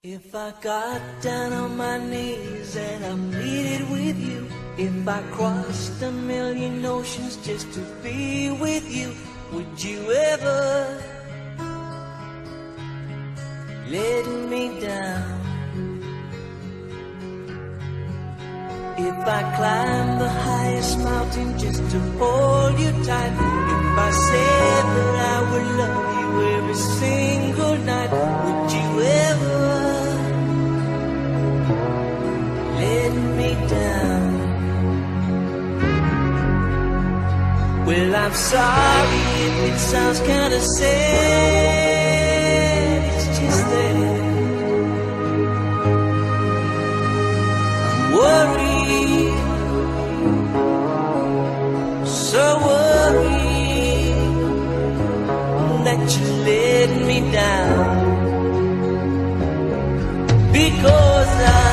If I got down on my knees and I pleaded with you, if I crossed a million oceans just to be with you, would you ever let me down? If I climbed the highest mountain just to hold you tight, if I said that I would love you every single night, would you ever let me down? Well, I'm sorry if it sounds kinda sad, it's just that I'm worried, so worried that you let me down, because I